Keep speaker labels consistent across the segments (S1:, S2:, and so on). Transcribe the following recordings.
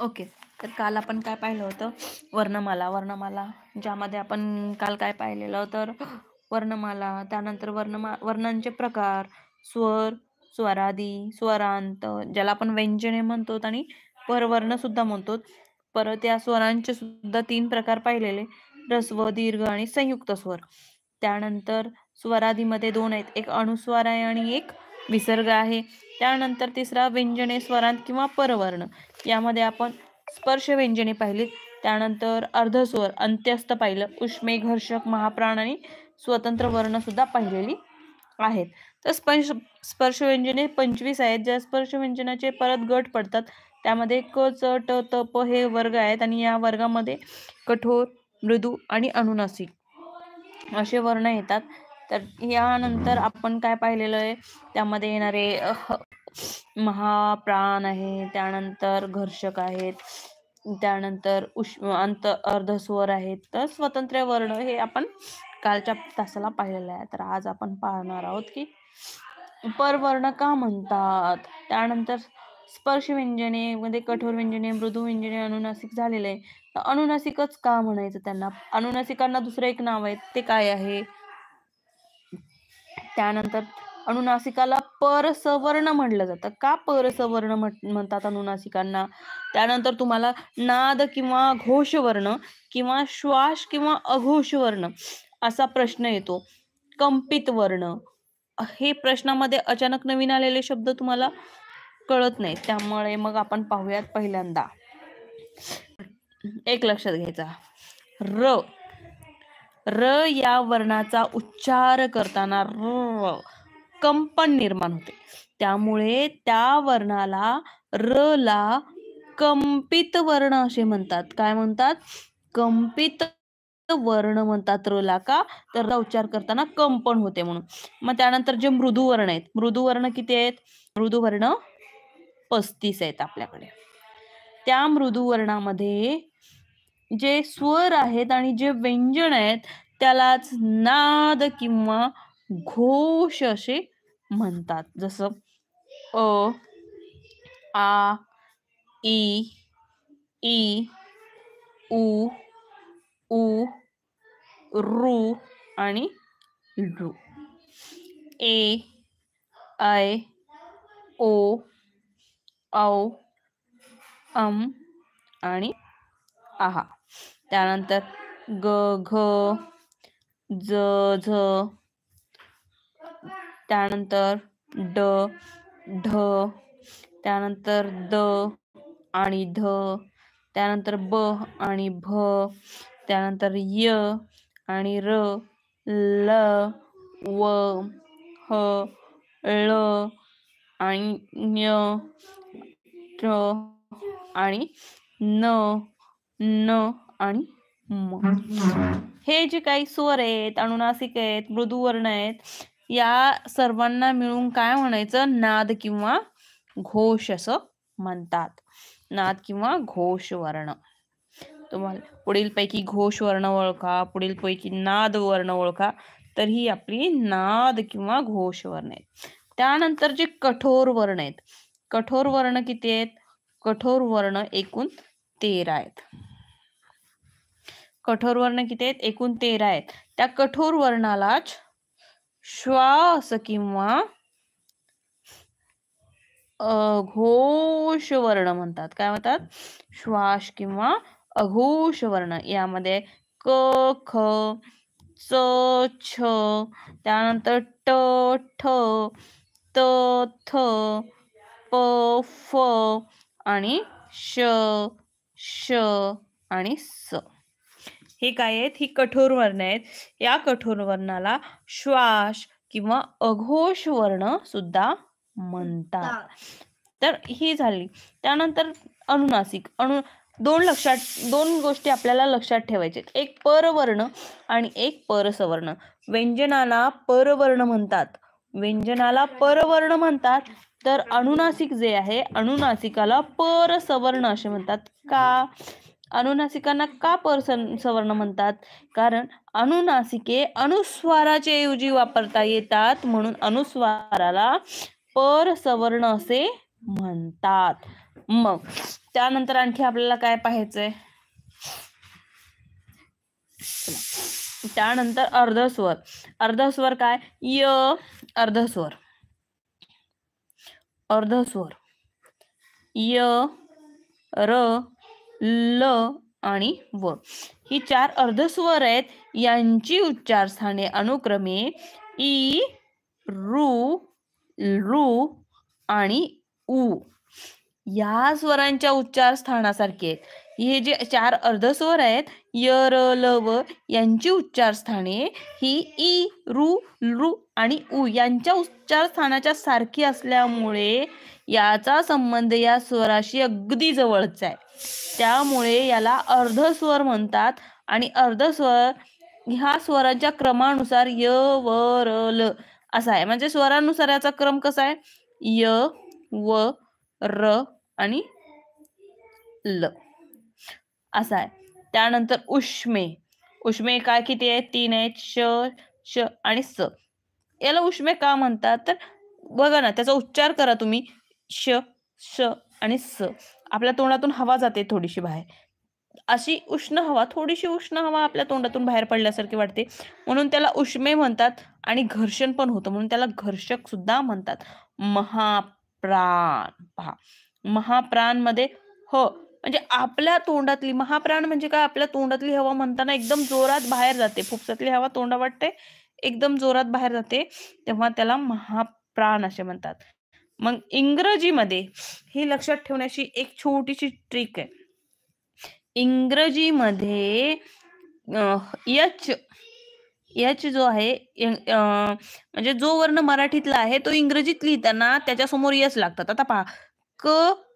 S1: Okay. तर काल आपण काय पाहिलं होतं? वर्णमाला. वर्णमाला ज्यामध्ये आपण काल काय पाहिलेलं तर वर्णमाला, त्यानंतर वर्णांचे प्रकार, स्वर, स्वरादी, स्वरांत, ज्याला आपण व्यंजने म्हणतो आणि परवर्ण सुद्धा म्हणतो. परत या स्वरांचे सुद्धा 3 प्रकार पाहिलेले. ऱ्हस्व, दीर्घ आणि संयुक्त स्वर. त्यानंतर स्वरादीमध्ये 2 आहेत. एक अनुस्वार आहे आणि एक विसर्ग आहे. त्यानंतर तिसरा व्यंजने, स्वरांत किंवा परवर्ण. यामध्ये आपण स्पर्श व्यंजने पाहिली. त्यानंतर अर्धस्वर, अंत्यस्थ पाहिलं. उष्मे, घर्षक, महाप्राण आणि स्वतंत्र वर्ण सुद्धा पाहिलेली आहेत. तर स्पर्श व्यंजने 25 आहेत. ज्या स्पर्श व्यंजनाचे परत गट पडतात. त्यामध्ये क, च, ट, त, प हे वर्ग आहेत आणि या वर्गामध्ये कठोर, मृदू आणि अनुनासिक असे वर्ण येतात. तर यानंतर आपण काय पाहिलेलं आहे? त्यामध्ये येणारे महाप्राण आहे, त्यानंतर घर्षक आहेत, त्यानंतर अर्धस्वर आहेत. तर स्वतंत्र वर्ण हे आपण कालच्या तासाला पाहिलेलं आहे. तर आज आपण पाहणार आहोत की परवर्ण का म्हणतात. त्यानंतर स्पर्श व्यंजने मध्ये कठोर व्यंजने, मृदू व्यंजने, अनुनासिक झालेले आहे. तर अनुनासिकच का म्हणायचं त्यांना? अनुनासिकांना दुसरं एक नाव आहे, ते काय आहे? त्यानंतर अनुनासिकाला परसवर्ण म्हटलं जातं. का परसवर्ण म्हणतात अनुनासिकांना? त्यानंतर तुम्हाला नाद किंवा घोषवर्ण किंवा श्वास किंवा अघोषवर्ण असा प्रश्न येतो. कंपित वर्ण हे प्रश्नामध्ये अचानक नवीन आलेले शब्द तुम्हाला कळत नाही. त्यामुळे मग आपण पाहूयात पहिल्यांदा. एक लक्षात घ्यायचा. र या वर्णाचा उच्चार करताना कंपन निर्माण होते. त्यामुळे त्या वर्णाला र ला कंपित वर्ण असे म्हणतात. काय म्हणतात? कंपित वर्ण म्हणतात र ला. का? तर उच्चार करताना कंपन होते म्हणून. मग त्यानंतर जे मृदू वर्ण आहेत. मृदू वर्ण किती आहेत? मृदू वर्ण 35 आहेत आपल्याकडे. त्या मृदू वर्णामध्ये जे स्वर आहेत आणि जे व्यंजन आहेत त्यालाच नाद किंवा घोष असे म्हणतात. जसं अ, आ, ई, ई, उ, ऊ, रू आणि ऋ. ए, ऐ, ओ, औ, आणि आहा. त्यानंतर ग, घ, ज, झ, त्यानंतर ड, ढ, त्यानंतर द आणि ध, त्यानंतर ब आणि भ, त्यानंतर य आणि र, ल, व, ह, ळ आणि ञ, ट आणि न, न आणि म. हे जे काही स्वर आहेत, अनुनासिक आहेत, मृदू वर्ण आहेत, या सर्वांना मिळून काय म्हणायचं? नाद किंवा घोष असं म्हणतात. नाद किंवा घोष वर्ण. तुम्हाला पुढीलपैकी घोष वर्ण ओळखा, पुढीलपैकी नाद वर्ण ओळखा. तर ही आपली नाद किंवा घोष वर्ण आहेत. त्यानंतर जे कठोर वर्ण आहेत. कठोर वर्ण किती आहेत? कठोर वर्ण एकूण 13 आहेत. कठोर वर्ण किती आहेत? एकूण 13 आहेत. त्या कठोर वर्णालाच श्वास किंवा अघोष वर्ण म्हणतात. काय म्हणतात? श्वास किंवा अघोष वर्ण. यामध्ये क, ख, च, छ, त्यानंतर ट, ठ, त, थ, प, फ आणि श, श आणि स. हे काय आहेत? ही कठोर वर्ण आहेत. या कठोर वर्णाला श्वास किंवा अघोष वर्ण सुद्धा म्हणतात. तर ही झाली. त्यानंतर अनुनासिक. दोन गोष्टी आपल्याला लक्षात ठेवायच्या. एक परवर्ण आणि एक परसवर्ण. व्यंजनाला परवर्ण म्हणतात. व्यंजनाला परवर्ण म्हणतात. तर अनुनासिक जे आहे, अनुनासिकाला परसवर्ण असे म्हणतात. का? अनुनासिकांना का परसवर्ण म्हणतात? कारण अनुनासिके अनुस्वाराच्या ऐवजी वापरता येतात, म्हणून अनुस्वाराला परसवर्ण असे म्हणतात. मग त्यानंतर आणखी आपल्याला काय पाहायचंय, त्यानंतर अर्धस्वर. अर्धस्वर काय, य अर्धस्वर, अर्धस्वर य, र, ल आणि व. ही 4 अर्धस्वर आहेत. यांची उच्चारस्थाने अनुक्रमे ई, रू, रू आणि उ या स्वरांच्या उच्चारस्थानासारखे आहेत. हे जे 4 अर्धस्वर आहेत, य, र, ल, व यांची उच्चारस्थाने ही ई, रू, रू आणि उ यांच्या उच्चारस्थानाच्या सारखी असल्यामुळे याचा संबंध या स्वराशी अगदी जवळचा आहे. त्यामुळे याला अर्धस्वर म्हणतात. आणि अर्धस्वर ह्या स्वरांच्या क्रमानुसार य, व, र, ल असा आहे. म्हणजे स्वरानुसार याचा क्रम कसा आहे, य, व, र आणि ल असा आहे. त्यानंतर उष्मे. उष्मे काय किती आहेत, 3 आहेत, श, श आणि स. याला उष्मे का म्हणतात, तर बघा ना, त्याचा उच्चार करा तुम्ही, श, श आणि स. आपल्या तोंडातून हवा जाते थोडीशी बाहेर, अशी उष्ण हवा, थोडीशी उष्ण हवा आपल्या तोंडातून बाहेर पडल्यासारखी वाटते, म्हणून त्याला उष्मे म्हणतात. आणि घर्षण पण होतं म्हणून त्याला घर्षक सुद्धा म्हणतात. महाप्राण. पहा, महाप्राण मध्ये ह म्हणजे आपल्या तोंडातली, महाप्राण म्हणजे काय, आपल्या तोंडातली हवा म्हणताना एकदम जोरात बाहेर जाते, फुफ्फुसातली हवा तोंडा वाटते एकदम जोरात बाहेर जाते, तेव्हा त्याला महाप्राण असे म्हणतात. मग इंग्रजीमध्ये ही लक्षात ठेवण्याची एक छोटीशी ट्रिक आहे. इंग्रजीमध्ये यच, यच जो आहे म्हणजे जो वर्ण मराठीतला आहे तो इंग्रजीत लिहिताना त्याच्यासमोर यच लागतात. आता पहा, क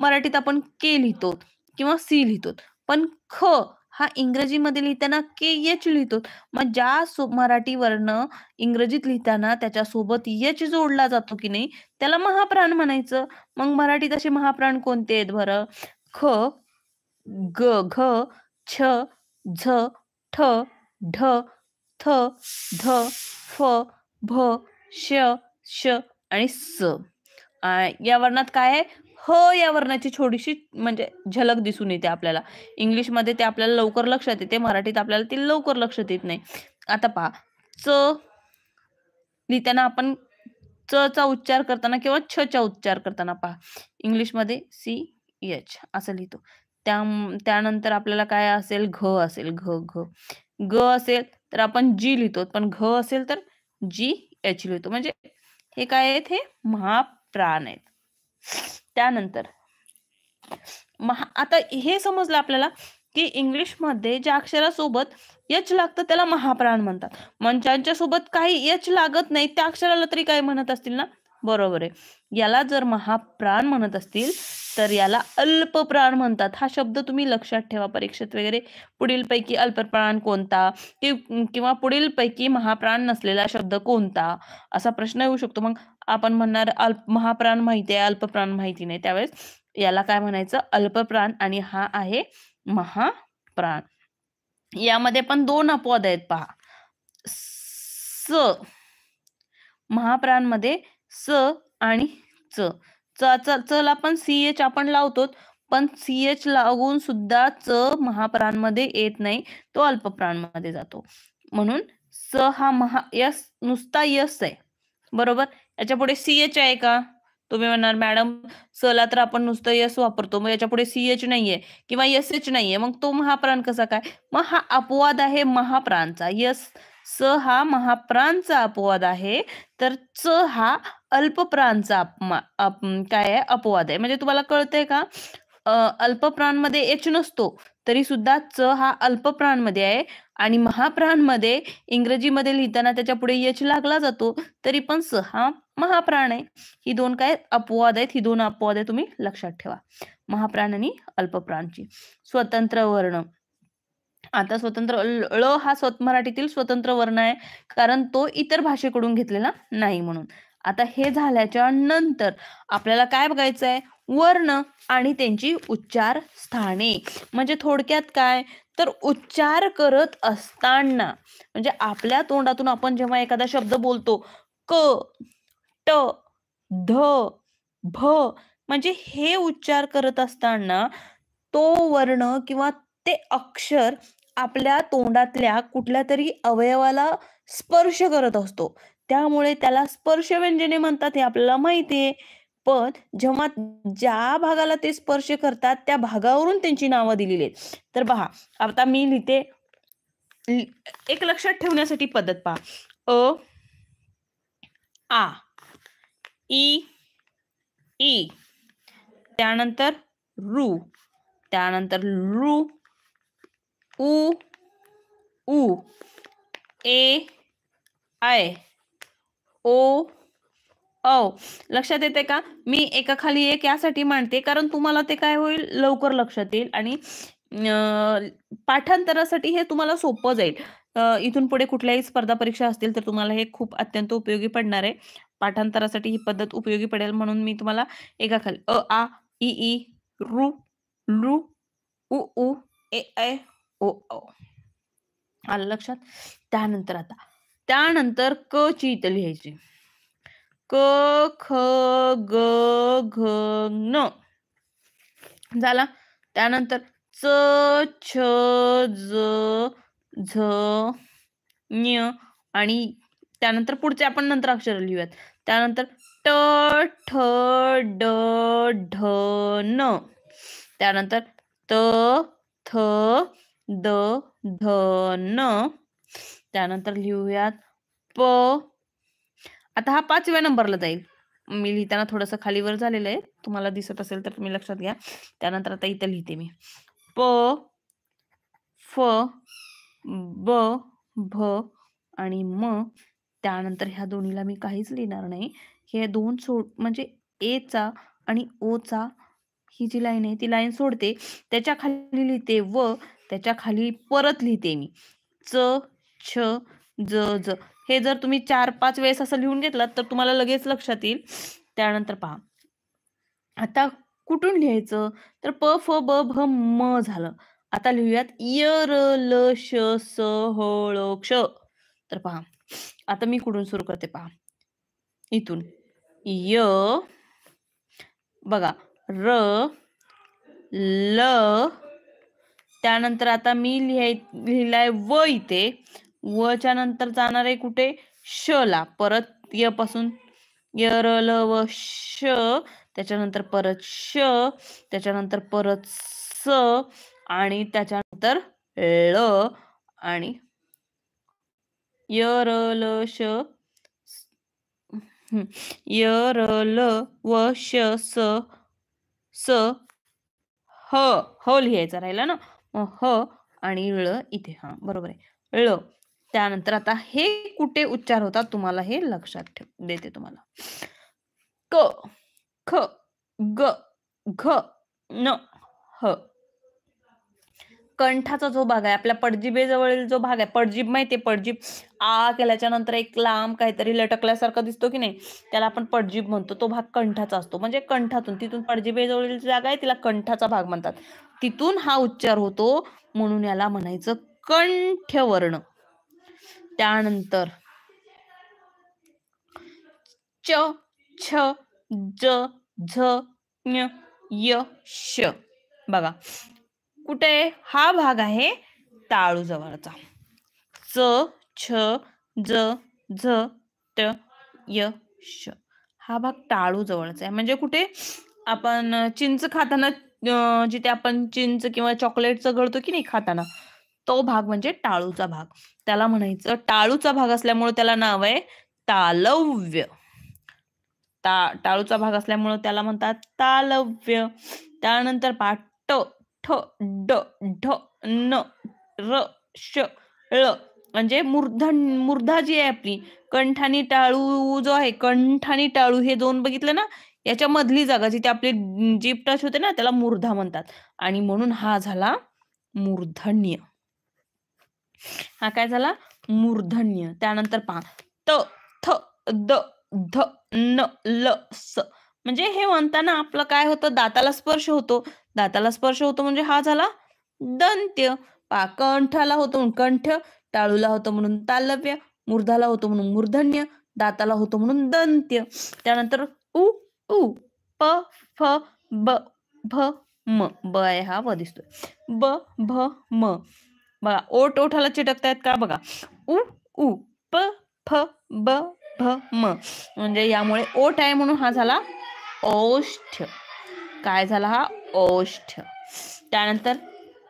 S1: मराठीत आपण के लिहितो किंवा सी लिहितो, पण ख हा इंग्रजीमध्ये लिहिताना के एच लिहितो. मग ज्या मराठी वर्ण इंग्रजीत लिहिताना त्याच्यासोबत यच जोडला जातो की नाही, त्याला महाप्राण म्हणायचं. मग मराठीत असे महाप्राण कोणते आहेत बरं, ख, ग, घ, छ, झ, ठ, ढ, थ, ध, फ, भ, श, श आणि स. या वर्णात काय आहे, ह या वर्णाची छोटीशी म्हणजे झलक दिसून येते आपल्याला. इंग्लिशमध्ये ते आपल्याला लवकर लक्षात येते, मराठीत आपल्याला ते लवकर लक्षात येत नाही. आता पहा, च लिहिताना आपण च चा उच्चार करताना किंवा छ चा उच्चार करताना पहा, इंग्लिशमध्ये सी एच असं लिहितो. त्यानंतर आपल्याला काय असेल, घ असेल, घ, घ, ग असेल तर आपण जी लिहितो, पण घ असेल तर जी एच लिहितो. म्हणजे हे काय आहेत, हे महाप्राण आहेत. त्यानंतर आता हे समजलं आपल्याला की इंग्लिशमध्ये ज्या अक्षरासोबत यच लागतं त्याला महाप्राण म्हणतात. मग ज्यांच्या सोबत काही यच लागत नाही त्या अक्षराला तरी काय म्हणत असतील ना, बरोबर आहे. याला जर महाप्राण म्हणत असतील तर याला अल्पप्राण म्हणतात. हा शब्द तुम्ही लक्षात ठेवा, परीक्षेत वगैरे पुढीलपैकी अल्पप्राण कोणता किंवा पुढीलपैकी महाप्राण नसलेला शब्द कोणता असा प्रश्न येऊ शकतो. मग आपण म्हणणार महाप्राण माहिती आहे, अल्पप्राण माहिती नाही, त्यावेळेस याला काय म्हणायचं, अल्पप्राण, आणि हा आहे महाप्राण. यामध्ये पण 2 अपवाद आहेत पहा. स, महाप्राण मध्ये स आणि च. च ला पण सीएच आपण लावतो, पण सीएच लागून सुद्धा च महाप्राण मध्ये येत नाही, तो अल्पप्राण मध्ये जातो. म्हणून स हा यस नुसता यस आहे, बरोबर. याच्या पुढे सीएच आहे का, तुम्ही म्हणणार मॅडम स ला तर आपण नुसतं यस वापरतो, मग याच्या पुढे सीएच नाहीये किंवा एस एच नाहीये, मग तो महाप्राण कसा काय. मग हा अपवाद आहे महाप्राणचा. यस, स हा महाप्राणचा अपवाद आहे, तर च हा अल्पप्राणचा काय आहे, अपवाद आहे. म्हणजे तुम्हाला कळतंय का, अल्पप्राणमध्ये एच नसतो तरी सुद्धा च हा अल्पप्राणमध्ये आहे, आणि महाप्राणमध्ये इंग्रजीमध्ये लिहिताना त्याच्या पुढे एच लागला जातो तरी पण स हा महाप्राण आहे. ही 2 काय अपवाद आहेत, ही 2 अपवाद आहे, तुम्ही लक्षात ठेवा, महाप्राण आणि अल्पप्राणची. स्वतंत्र वर्ण. आता स्वतंत्र ळ हा मराठीतील स्वतंत्र वर्ण आहे, कारण तो इतर भाषेकडून घेतलेला नाही म्हणून. आता हे झाल्याच्या नंतर आपल्याला काय बघायचं आहे, वर्ण आणि त्यांची उच्चार स्थाने. म्हणजे थोडक्यात काय, तर उच्चार करत असताना म्हणजे आपल्या तोंडातून आपण जेव्हा एखादा शब्द बोलतो, क, ट, ध, भ, म्हणजे हे उच्चार करत असताना तो वर्ण किंवा ते अक्षर आपल्या तोंडातल्या कुठल्यातरी अवयवाला स्पर्श करत असतो. त्यामुळे त्याला स्पर्शव्यंजने म्हणतात हे आपल्याला माहिती आहे. पण जेव्हा ज्या भागाला ते स्पर्श करतात त्या भागावरून त्यांची नावं दिलेली आहेत. तर पहा, आता मी लिहिते. एक लक्षात ठेवण्यासाठी पद्धत पहा. अ, आ, ई, ई, त्यानंतर रू, त्यानंतर रू, उ, ऊ, ए, आय, ओ, औ. लक्षात येते का? मी एकाखाली एक यासाठी मांडते कारण तुम्हाला ते काय होईल लवकर लक्षात येईल आणि पाठांतरासाठी हे तुम्हाला सोपं जाईल. इथून पुढे कुठल्याही स्पर्धा परीक्षा असतील तर तुम्हाला हे खूप अत्यंत उपयोगी पडणार आहे. पाठांतरासाठी ही पद्धत उपयोगी पडेल म्हणून मी तुम्हाला एकाखाली अ, आ, इ, ई, ऋ, लृ, उ, ऊ, ए, ऐ, ओ, औ. आलं लक्षात? त्यानंतर क ची इथं लिहायची. क, ख, ग, घ, न. झाला. त्यानंतर च, छ, ज, झ, ञ आणि त्यानंतर पुढचे आपण नंतर अक्षर लिहूयात. त्यानंतर ट, ठ, ड, ढ, न. त्यानंतर त, थ, द, ध, न. त्यानंतर लिहूयात प. आता हा 5व्या नंबरला जाईल. मी लिहिताना थोडंसं खालीवर झालेलं आहे. तुम्हाला दिसत असेल तर तुम्ही लक्षात घ्या. त्यानंतर आता इथं लिहिते मी. प, फ, ब, भ आणि म. त्यानंतर ह्या दोन्हीला मी काहीच लिहिणार नाही. हे दोन म्हणजे एचा आणि ओचा ही जी लाईन आहे ती लाईन सोडते. त्याच्या खाली लिहिते व त्याच्या खाली परत लिहिते मी च, छ, ज, ज. हे जर तुम्ही 4-5 वेळेस असं लिहून घेतलात तर तुम्हाला लगेच लक्षात येईल. त्यानंतर पहा. आता कुठून लिहायचं? तर प, फ, ब, भ, म झालं. आता लिहूयात य, र, ल, श, स, ह, ळ, क्ष. तर पहा. आता मी कुठून सुरू करते पहा. इथून य, बघा र, ल, त्यानंतर आता मी लिहिलाय व इथे. वच्या नंतर जाणार आहे कुठे? श ला. परत य पासून य, र, ल, व, श. त्याच्यानंतर परत श, त्याच्यानंतर परत स आणि त्याच्यानंतर ळ आणि य, र, ल, श, य, र, ल, व, श, स, ह. ह लिहायचा राहिला ना. ह आणि ळ इथे. हा बरोबर आहे. ळ. त्यानंतर आता हे कुठे उच्चार होतात तुम्हाला हे लक्षात देते तुम्हाला. क, ख, ग, घ, न, ह. कंठाचा जो भाग आहे आपल्या पडजिभेजवळील जो भाग आहे, पडजीभ माहितीये पडजीभ. आ केल्याच्या नंतर एक लांब काहीतरी लटकल्यासारखा दिसतो की नाही, त्याला आपण पडजीभ म्हणतो. तो भाग कंठाचा असतो. म्हणजे कंठातून तिथून पडजिभेजवळील जागा आहे तिला कंठाचा भाग म्हणतात. तिथून हा उच्चार होतो म्हणून याला म्हणायचं कंठ्यवर्ण. त्यानंतर च, छ, ज, झ, ञ, य, श. बघा कुठे हा भाग आहे टाळू जवळचा. च, छ, ज, झ, ट, य, श. हा भाग टाळू जवळचा आहे. म्हणजे कुठे आपण चिंच खाताना जिथे आपण चिंच किंवा चॉकलेट चघळतो की नाही खाताना, तो भाग म्हणजे टाळूचा भाग. त्याला म्हणायचं टाळूचा भाग असल्यामुळे त्याला नाव आहे तालव्य. टाळूचा भाग असल्यामुळे त्याला म्हणतात तालव्य. त्यानंतर पहा ट, ठ, ड, ढ, न, र, श, ळ. म्हणजे मूर्धा जी आहे आपली कंठ टाळू जो आहे, कंठ टाळू हे दोन बघितलं ना, याच्या मधली जागा जिथे आपली जीभ टच होते ना त्याला मूर्धा म्हणतात आणि म्हणून हा झाला मूर्धन्य. हा काय झाला? मूर्धन्य. त्यानंतर पहा त, थ, द, ध, न, ल, स. म्हणजे हे म्हणताना आपलं काय होतं? दाताला स्पर्श होतो. दाताला स्पर्श होतो म्हणजे हा झाला दंत्य. पहा कंठाला होतो म्हणून कंठ, टाळूला होतो म्हणून तालव्य, मूर्धाला होतो म्हणून मूर्धन्य, दाताला होतो म्हणून दंत्य. त्यानंतर उ, ऊ, प फ ब भ म. ब आहे हा व दिसतोय. ब भ म. बघा ओठ ओठाला चिटकतायत का बघा. उ उ प फ ब भ म. म्हणजे यामुळे ओठ आहे म्हणून हा झाला ओष्ठ. काय झाला हा ओष्ठ. त्यानंतर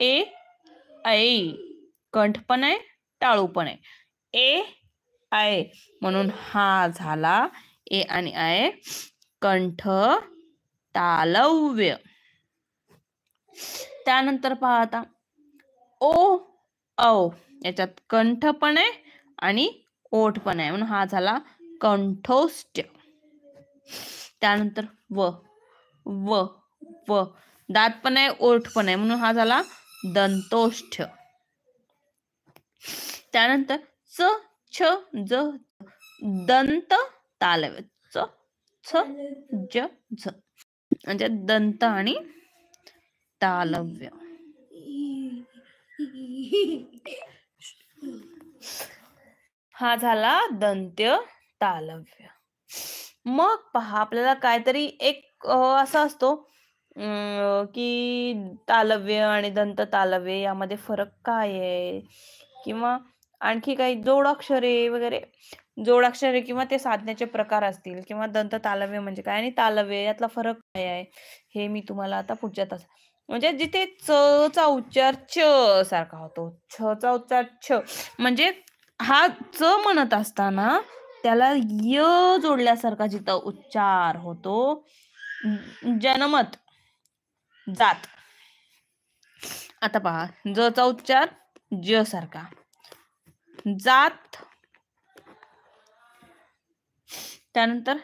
S1: ए ऐ. कंठ पण आहे टाळू पण आहे. ए आय म्हणून हा झाला ए आणि आय कंठ तालव्य. त्यानंतर पहा आता ओ औ. याच्यात कंठ पण आहे आणि ओठ पण आहे म्हणून हा झाला कंठोष्ठ. त्यानंतर व व व. दात पण आहे ओठ पण आहे म्हणून हा झाला दंतोष्ठ. त्यानंतर च छ ज दंत तालव्य. च छ ज झ म्हणजे दंत आणि तालव्य. हा झाला दंत्य तालव्य. मग पहा आपल्याला काहीतरी एक असा असतो की तालव्य आणि दंत तालव्य यामध्ये फरक काय आहे किंवा आणखी काही जोडाक्षरे वगैरे जोडाक्षरे किंवा ते साधण्याचे प्रकार असतील किंवा दंत तालव्य म्हणजे काय आणि तालव्य यातला फरक काय आहे हे मी तुम्हाला आता पुढच्या तास म्हणजे जिथे च चा उच्चार च सारखा होतो छ चा उच्चार छ म्हणजे हा च म्हणत असताना त्याला य जोडल्यासारखा जिथं उच्चार होतो जनमत जात. आता पहा ज चा उच्चार ज सारखा जात. त्यानंतर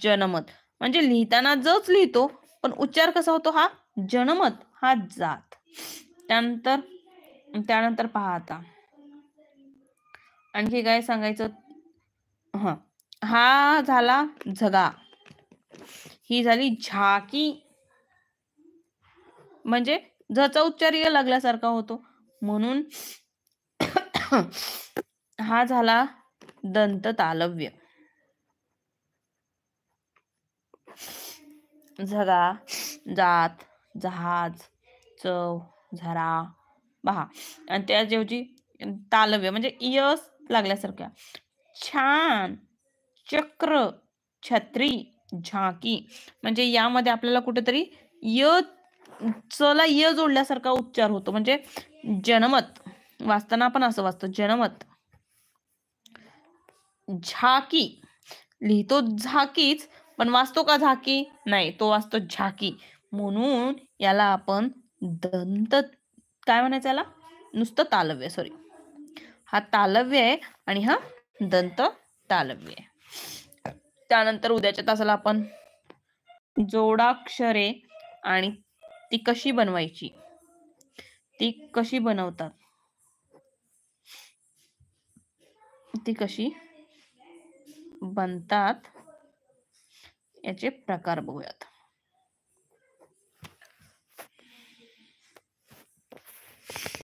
S1: जनमत म्हणजे लिहिताना जच लिहितो पण उच्चार कसा होतो हा जनमत हा जात. त्यानंतर पहा आता आणखी काय सांगायचं. हा झाला झगा. ही झाली झाकी म्हणजे झचा उच्चार य लागल्यासारखा होतो म्हणून हा झाला दंत तालव्य. झगा जात जहाज चव झरा पहा आणि त्याऐवजी तालव्य म्हणजे यस लागल्यासारख्या छान चक्र छत्री झाकी म्हणजे यामध्ये आपल्याला कुठेतरी य चला य जोडल्यासारखा उच्चार होतो म्हणजे जनमत वाचताना पण असं वाचतो जनमत. झाकी लिहितो झाकीच पण वाचतो का झाकी नाही तो वाचतो झाकी म्हणून याला आपण दंत काय म्हणायचं याला नुसतं तालव्य सॉरी हा तालव्य आहे आणि हा दंत तालव्य आहे. त्यानंतर उद्याच्या तासाला आपण जोडाक्षरे आणि ती कशी बनवायची ती कशी बनवतात ती कशी बनतात याचे प्रकार बघूयात.